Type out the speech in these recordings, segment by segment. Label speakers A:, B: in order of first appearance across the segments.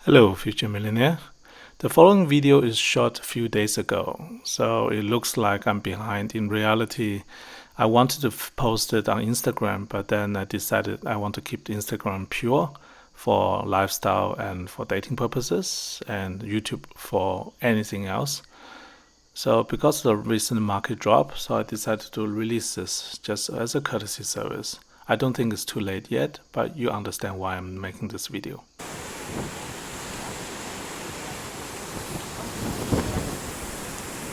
A: Hello, future millionaire. The following video is shot a few days ago, so it looks like I'm behind. In reality, I wanted to post it on Instagram, but then I decided I want to keep the Instagram pure for lifestyle and for dating purposes, and YouTube for anything else. So because of the recent market drop, so I decided to release this just as a courtesy service. I don't think it's too late yet, but you understand why I'm making this video.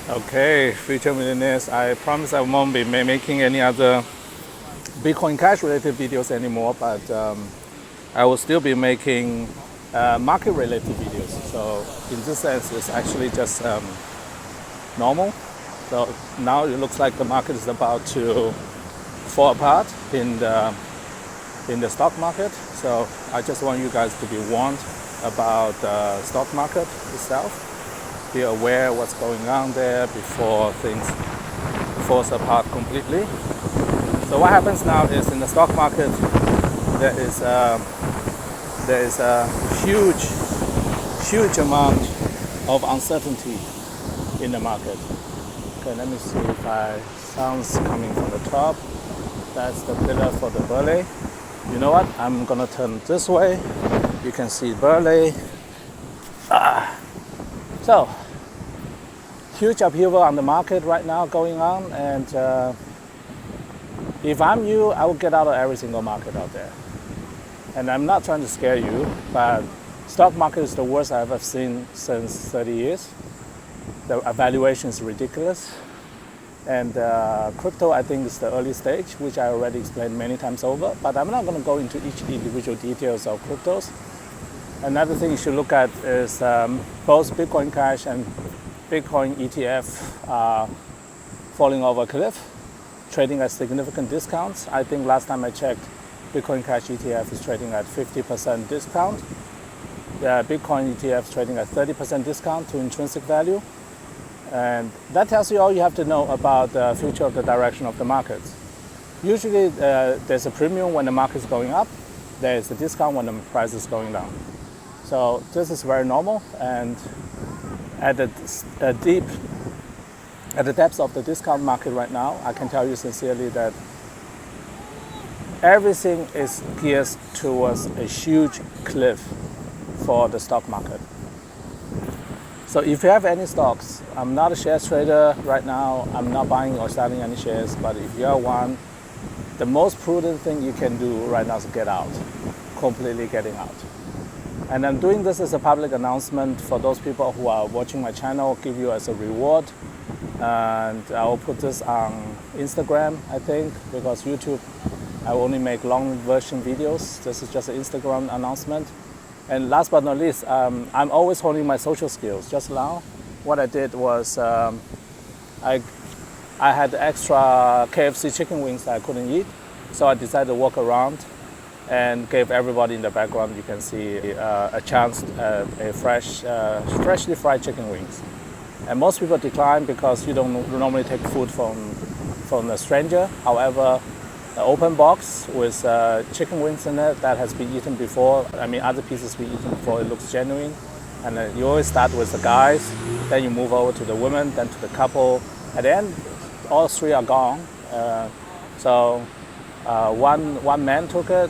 A: Okay, future millionaires, I promise I won't be making any other Bitcoin Cash related videos anymore, but I will still be making market related videos. So in this sense, it's actually just normal. So now it looks like the market is about to fall apart in the stock market. So I just want you guys to be warned about the stock market itself. Be aware what's going on there before things falls apart completely. So what happens now is in the stock market there is a huge amount of uncertainty in the market. Okay, let me see if sounds coming from the top. That's the pillar for the Burley. You know what? I'm gonna turn this way. You can see Burley. So, huge upheaval on the market right now going on, and if I'm you, I would get out of every single market out there. And I'm not trying to scare you, but stock market is the worst I've ever seen since 30 years. The valuation is ridiculous. And crypto, I think, is the early stage, which I already explained many times over, but I'm not going to go into each individual details of cryptos. Another thing you should look at is both Bitcoin Cash and Bitcoin ETF are falling over a cliff, trading at significant discounts. I think last time I checked, Bitcoin Cash ETF is trading at 50% discount. The Bitcoin ETF is trading at 30% discount to intrinsic value. And that tells you all you have to know about the future of the direction of the markets. Usually there's a premium when the market is going up. There's a discount when the price is going down. So this is very normal, and at the depths of the discount market right now, I can tell you sincerely that everything is geared towards a huge cliff for the stock market. So if you have any stocks, I'm not a shares trader right now, I'm not buying or selling any shares, but if you are one, the most prudent thing you can do right now is get out, completely getting out. And I'm doing this as a public announcement for those people who are watching my channel, give you as a reward. And I will put this on Instagram, I think, because YouTube, I only make long version videos. This is just an Instagram announcement. And last but not least, I'm always honing my social skills. Just now, what I did was I had extra KFC chicken wings that I couldn't eat. So I decided to walk around and gave everybody in the background, you can see a chance at a freshly fried chicken wings. And most people decline because you don't normally take food from a stranger. However, an open box with chicken wings in it that has been eaten before, other pieces been eaten before, it looks genuine. And you always start with the guys, then you move over to the women, then to the couple. At the end, all three are gone. One man took it,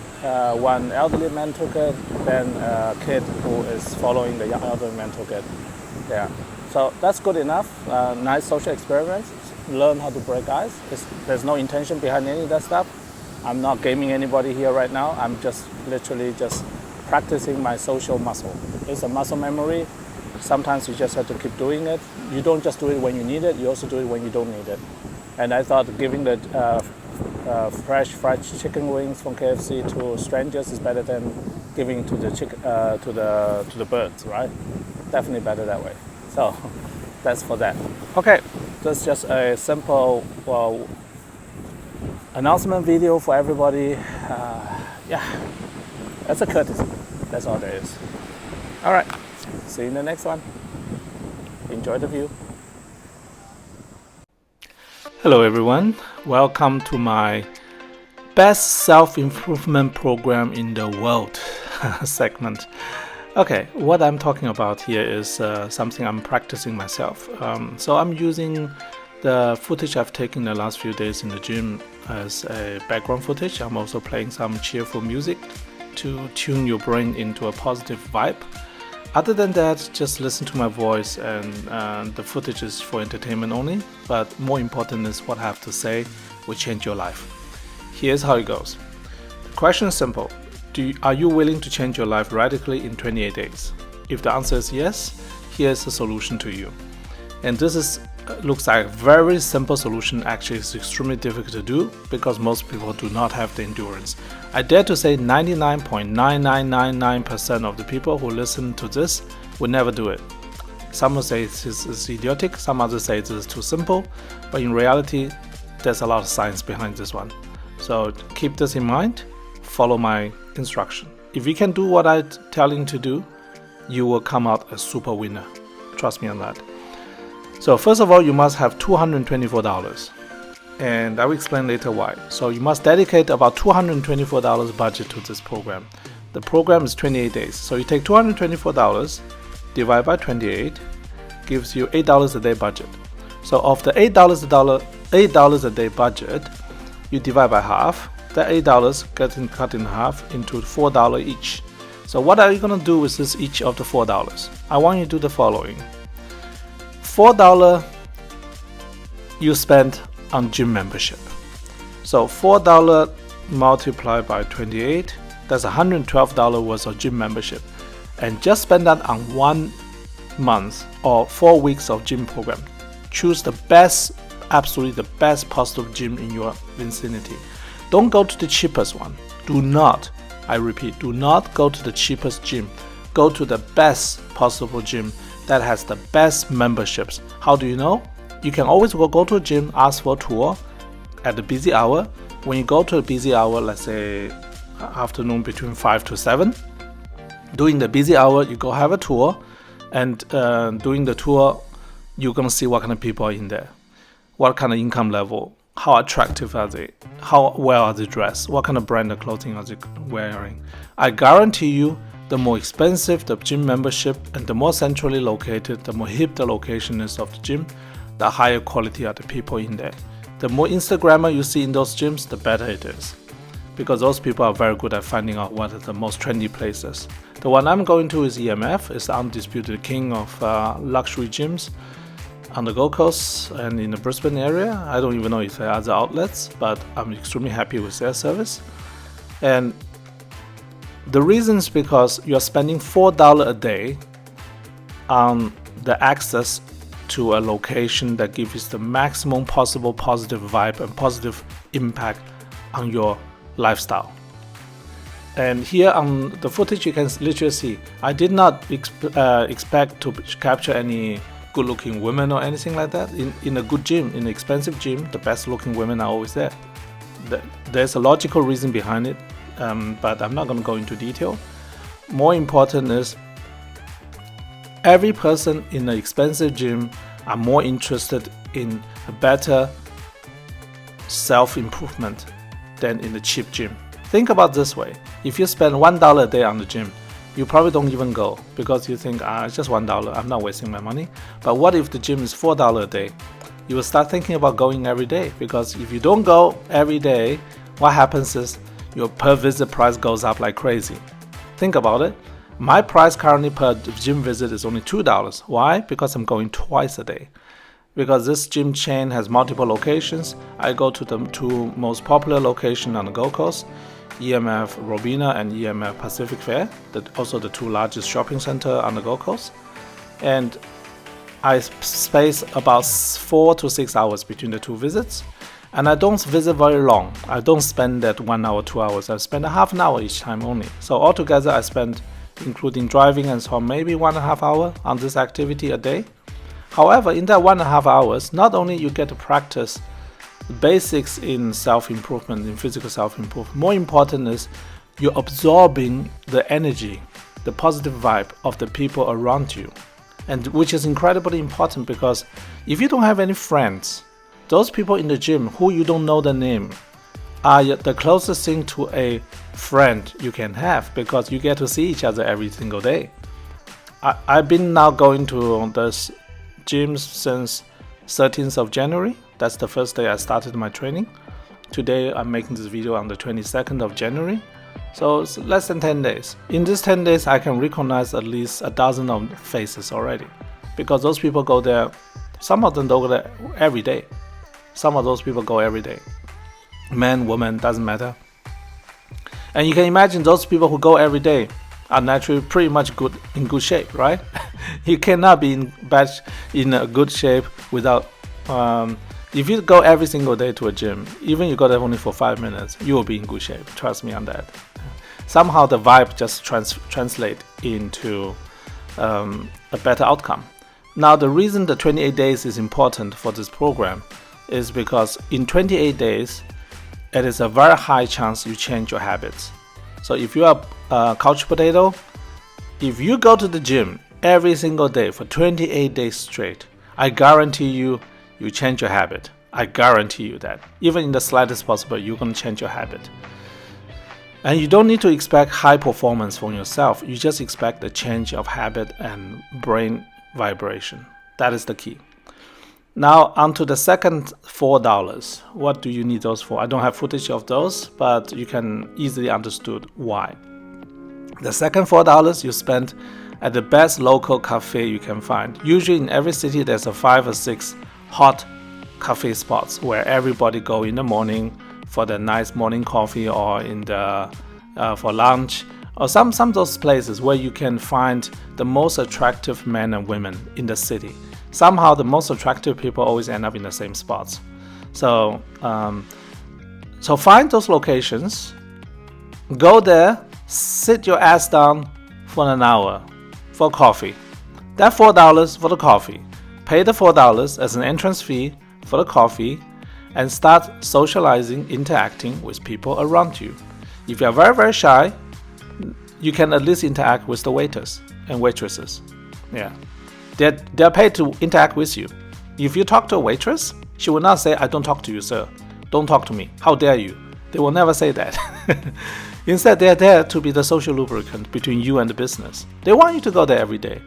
A: one elderly man took it, then a kid who is following the elderly man took it. Yeah, so that's good enough. Nice social experiment. Learn how to break ice. There's no intention behind any of that stuff. I'm not gaming anybody here right now. I'm just literally just practicing my social muscle. It's a muscle memory. Sometimes you just have to keep doing it. You don't just do it when you need it. You also do it when you don't need it. And I thought giving the fresh fried chicken wings from KFC to strangers is better than giving to the birds, right? Definitely better that way. So that's for that. Okay, that's just a simple announcement video for everybody. Yeah, that's a courtesy. That's all there is. All right, see you in the next one. Enjoy the view. Hello everyone, welcome to my best self-improvement program in the world segment. Okay, what I'm talking about here is something I'm practicing myself. So I'm using the footage I've taken the last few days in the gym as a background footage. I'm also playing some cheerful music to tune your brain into a positive vibe. Other than that, just listen to my voice, and the footage is for entertainment only. But more important is what I have to say will change your life. Here's how it goes. The question is simple. Are you willing to change your life radically in 28 days? If the answer is yes, here's the solution to you. And this looks like a very simple solution. Actually, it's extremely difficult to do because most people do not have the endurance. I dare to say 99.9999% of the people who listen to this will never do it. Some will say it's idiotic, some others say it is too simple, but in reality, there's a lot of science behind this one. So keep this in mind, follow my instruction. If you can do what I tell you to do, you will come out a super winner. Trust me on that. So first of all, you must have $224, and I will explain later why. So you must dedicate about $224 budget to this program. The program is 28 days. So you take $224, divide by 28, gives you $8 a day budget. So of the $8 a day budget, you divide by half. That $8 getting cut in half into $4 each. So what are you going to do with this each of the $4? I want you to do the following. $4 you spend on gym membership. So $4 multiplied by 28, that's $112 worth of gym membership. And just spend that on 1 month or 4 weeks of gym program. Choose the best, absolutely the best possible gym in your vicinity. Don't go to the cheapest one. Do not, I repeat, do not go to the cheapest gym. Go to the best possible gym that has the best memberships. How do you know? You can always go to a gym, ask for a tour at the busy hour. When you go to a busy hour, let's say afternoon between 5 to 7, during the busy hour, you go have a tour, and during the tour, you're gonna see what kind of people are in there, what kind of income level, how attractive are they, how well are they dressed, what kind of brand of clothing are they wearing. I guarantee you, the more expensive the gym membership and the more centrally located, the more hip the location is of the gym, the higher quality are the people in there. The more Instagrammer you see in those gyms, the better it is, because those people are very good at finding out what are the most trendy places. The one I'm going to is EMF. It's the undisputed king of luxury gyms on the Gold Coast and in the Brisbane area. I don't even know if there are other outlets, but I'm extremely happy with their service. And the reason is because you're spending $4 a day on the access to a location that gives you the maximum possible positive vibe and positive impact on your lifestyle. And here on the footage, you can literally see, I did not expect to capture any good-looking women or anything like that. In a good gym, in an expensive gym, the best-looking women are always there. There's a logical reason behind it, but I'm not going to go into detail. More important is, every person in an expensive gym are more interested in a better self-improvement than in the cheap gym. Think about this way. If you spend $1 a day on the gym, you probably don't even go because you think, it's just $1, I'm not wasting my money. But what if the gym is $4 a day? You will start thinking about going every day, because if you don't go every day, what happens is your per visit price goes up like crazy. Think about it. My price currently per gym visit is only $2. Why? Because I'm going twice a day. Because this gym chain has multiple locations. I go to the two most popular locations on the Gold Coast, EMF Robina and EMF Pacific Fair, also the two largest shopping centers on the Gold Coast. And I space about 4 to 6 hours between the two visits. And I don't visit very long. I don't spend that 1 hour, 2 hours. I spend a half an hour each time only. So altogether, I spend, including driving and so on, maybe 1.5 hours on this activity a day. However, in that 1.5 hours, not only you get to practice basics in self-improvement, in physical self-improvement, more important is you're absorbing the energy, the positive vibe of the people around you, and which is incredibly important, because if you don't have any friends, those people in the gym who you don't know the name are the closest thing to a friend you can have, because you get to see each other every single day. I've been now going to the gym since 13th of January. That's the first day I started my training. Today I'm making this video on the 22nd of January. So it's less than 10 days. In these 10 days, I can recognize at least a dozen of faces already. Because those people go there, some of them go there every day. Some of those people go every day. Man, woman, doesn't matter. And you can imagine those people who go every day are naturally pretty much in good shape, right? You cannot be in a good shape without... if you go every single day to a gym, even you go there only for 5 minutes, you will be in good shape. Trust me on that. Somehow the vibe just translate into a better outcome. Now, the reason the 28 days is important for this program is because in 28 days, it is a very high chance you change your habits. So if you are a couch potato, if you go to the gym every single day for 28 days straight, I guarantee you change your habit. I guarantee you that. Even in the slightest possible, you're going to change your habit. And you don't need to expect high performance from yourself. You just expect a change of habit and brain vibration. That is the key. Now, onto the second $4. What do you need those for? I don't have footage of those, but you can easily understood why. The second $4 you spend at the best local cafe you can find. Usually in every city, there's a 5 or 6 hot cafe spots where everybody go in the morning for the nice morning coffee, or in the for lunch, or some of those places where you can find the most attractive men and women in the city. Somehow the most attractive people always end up in the same spots. So find those locations, go there, sit your ass down for an hour for coffee. That $4 for the coffee. Pay the $4 as an entrance fee for the coffee and start socializing, interacting with people around you. If you are very, very shy, you can at least interact with the waiters and waitresses. Yeah, they're paid to interact with you. If you talk to a waitress, she will not say, "I don't talk to you, sir. Don't talk to me. How dare you?" They will never say that. Instead, they're there to be the social lubricant between you and the business. They want you to go there every day.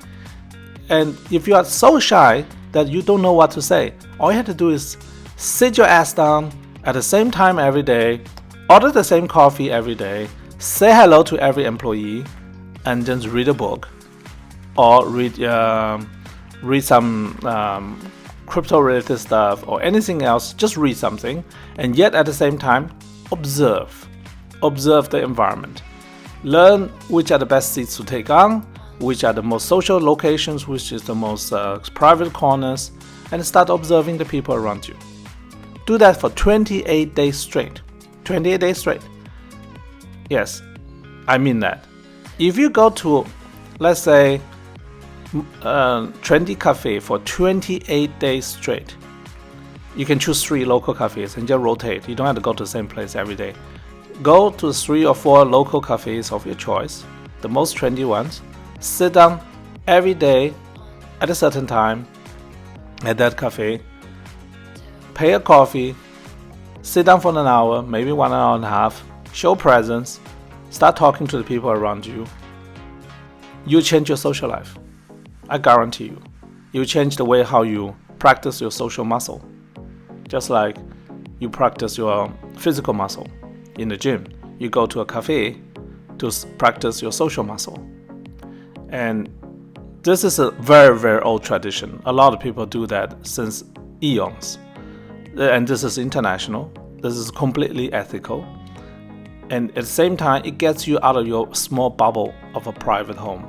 A: And if you are so shy that you don't know what to say, all you have to do is sit your ass down at the same time every day, order the same coffee every day, say hello to every employee, and just read a book or read some crypto-related stuff or anything else. Just read something, and yet at the same time, observe the environment. Learn which are the best seats to take on, which are the most social locations, which is the most private corners, and start observing the people around you. Do that for 28 days straight. 28 days straight. Yes, I mean that. If you go to, let's say, trendy cafe for 28 days straight, you can choose 3 local cafes and just rotate. You don't have to go to the same place every day. Go to 3 or 4 local cafes of your choice, the most trendy ones. Sit down every day at a certain time at that cafe, pay a coffee, sit down for an hour, maybe 1 hour and a half, show presence, start talking to the people around you. You change your social life. I guarantee you. You change the way how you practice your social muscle. Just like you practice your physical muscle in the gym. You go to a cafe to practice your social muscle. And this is a very, very old tradition. A lot of people do that since eons. And this is international. This is completely ethical. And at the same time, it gets you out of your small bubble of a private home.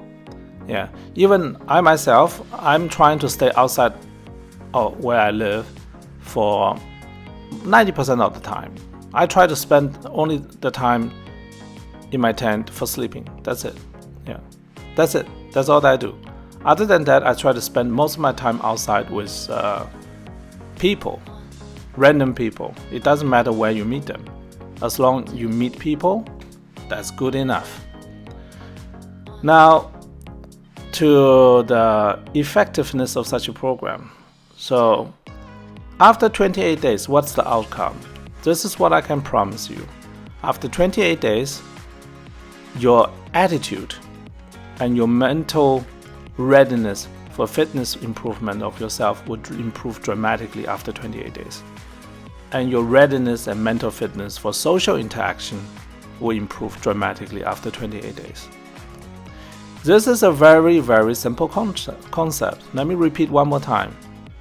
A: Yeah. Even I myself, I'm trying to stay outside of where I live for 90% of the time. I try to spend only the time in my tent for sleeping. That's it. Yeah. That's it. That's all that I do. Other than that, I try to spend most of my time outside with people, random people. It doesn't matter where you meet them. As long as you meet people, that's good enough. Now, to the effectiveness of such a program. So, after 28 days, what's the outcome? This is what I can promise you. After 28 days, your attitude and your mental readiness for fitness improvement of yourself would improve dramatically after 28 days. And your readiness and mental fitness for social interaction will improve dramatically after 28 days. This is a very, very simple concept. Let me repeat one more time.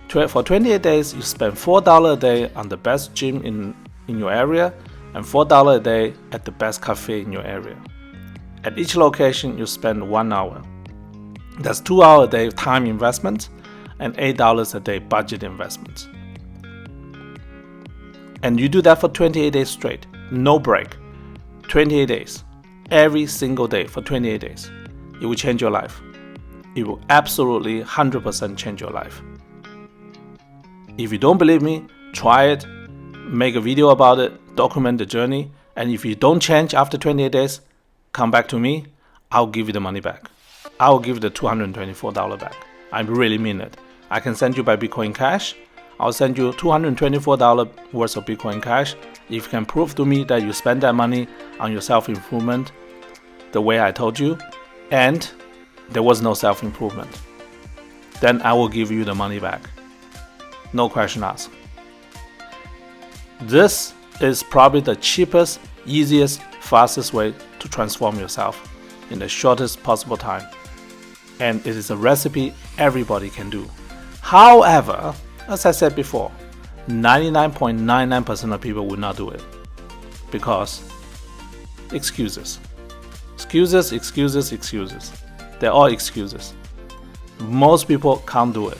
A: For 28 days, you spend $4 a day on the best gym in your area and $4 a day at the best cafe in your area. At each location, you spend 1 hour. That's 2 hours a day time investment and $8 a day budget investment. And you do that for 28 days straight, no break. 28 days, every single day for 28 days. It will change your life. It will absolutely 100% change your life. If you don't believe me, try it, make a video about it, document the journey, and if you don't change after 28 days, come back to me, I'll give you the money back. I'll give you the $224 back. I really mean it. I can send you by Bitcoin Cash. I'll send you $224 worth of Bitcoin Cash if you can prove to me that you spend that money on your self-improvement the way I told you, and there was no self-improvement. Then I will give you the money back. No question asked. This is probably the cheapest, easiest, fastest way to transform yourself in the shortest possible time. And it is a recipe everybody can do. However, as I said before, 99.99% of people will not do it because excuses. Excuses. They're all excuses. Most people can't do it.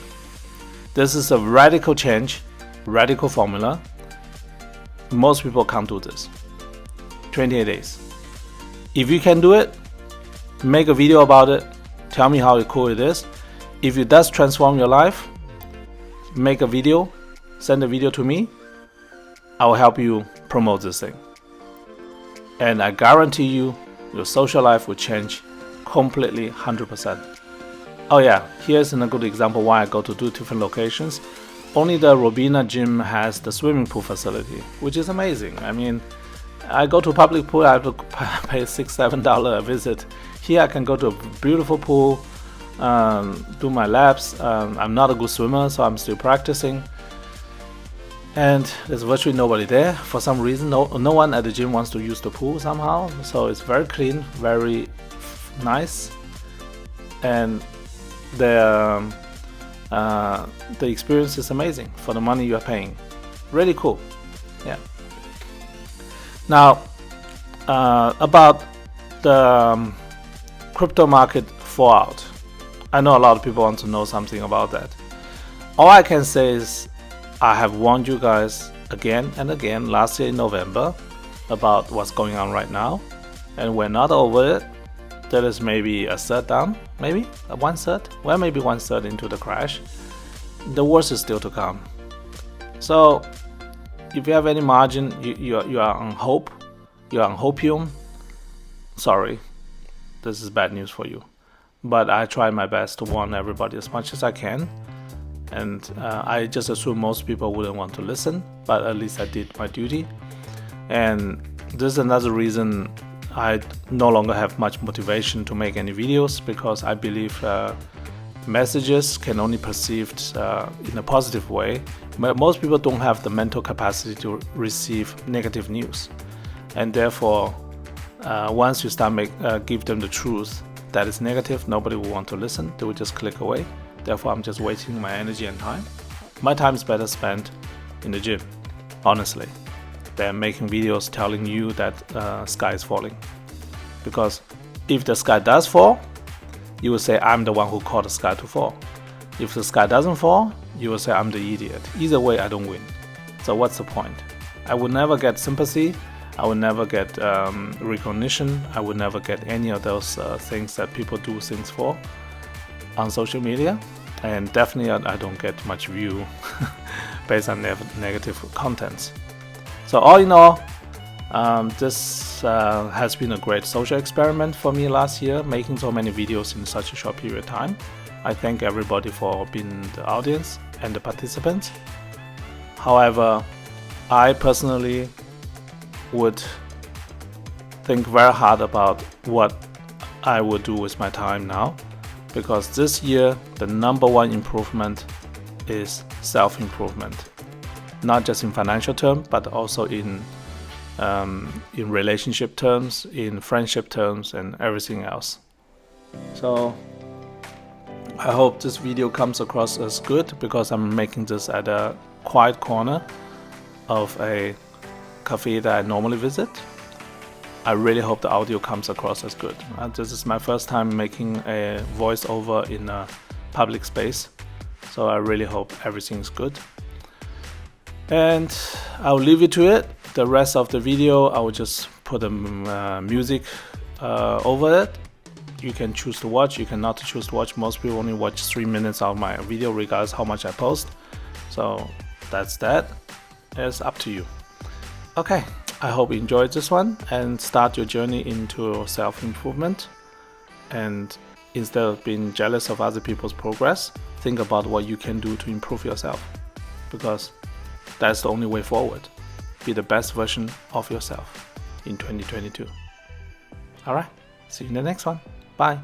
A: This is a radical change, radical formula. Most people can't do this. 28 days. If you can do it, make a video about it. Tell me how cool it is. If it does transform your life, make a video, send a video to me. I will help you promote this thing. And I guarantee you, your social life will change completely 100%. Oh yeah, here's a good example why I go to 2 different locations. Only the Robina gym has the swimming pool facility, which is amazing. I mean, I go to a public pool, I have to pay $6-7 a visit. Here I can go to a beautiful pool, do my laps. I'm not a good swimmer, so I'm still practicing. And there's virtually nobody there. For some reason, no one at the gym wants to use the pool somehow. So it's very clean, very nice. And the experience is amazing for the money you are paying. Really cool. Yeah. Now, about the crypto market fallout. I know a lot of people want to know something about that. All I can say is I have warned you guys again and again last year in November about what's going on right now, and we're not over it. There is maybe a third down, maybe a 1/3, well, maybe 1/3 into the crash. The worst is still to come. So if you have any margin, you are on hope, you're on hopium. Sorry, this is bad news for you. But I try my best to warn everybody as much as I can. And I just assume most people wouldn't want to listen, but at least I did my duty. And this is another reason I no longer have much motivation to make any videos, because I believe messages can only be perceived in a positive way. Most people don't have the mental capacity to receive negative news. And therefore, once you start give them the truth that is negative, nobody will want to listen. They will just click away. Therefore, I'm just wasting my energy and time. My time is better spent in the gym, honestly, than making videos telling you that sky is falling. Because if the sky does fall, you will say I'm the one who caused the sky to fall. If the sky doesn't fall, you will say I'm the idiot. Either way, I don't win. So what's the point? I will never get sympathy. I will never get recognition. I will never get any of those things that people do things for on social media, and definitely I don't get much view based on negative contents. So all in all, this has been a great social experiment for me last year, making so many videos in such a short period of time. I thank everybody for being the audience and the participants. However, I personally would think very hard about what I would do with my time now. because this year the number one improvement is self-improvement, not just in financial terms, but also in relationship terms, in friendship terms, and everything else. So I hope this video comes across as good, because I'm making this at a quiet corner of a cafe that I normally visit. I really hope the audio comes across as good. This is my first time making a voiceover in a public space, so I really hope everything's good. And I'll leave you to it. The rest of the video, I will just put the music over it. You can choose to watch, you can not choose to watch. Most people only watch 3 minutes of my video, regardless how much I post. So that's that. It's up to you. Okay, I hope you enjoyed this one and start your journey into self-improvement. And instead of being jealous of other people's progress, think about what you can do to improve yourself, because that's the only way forward. Be the best version of yourself in 2022. All right, see you in the next one. Bye.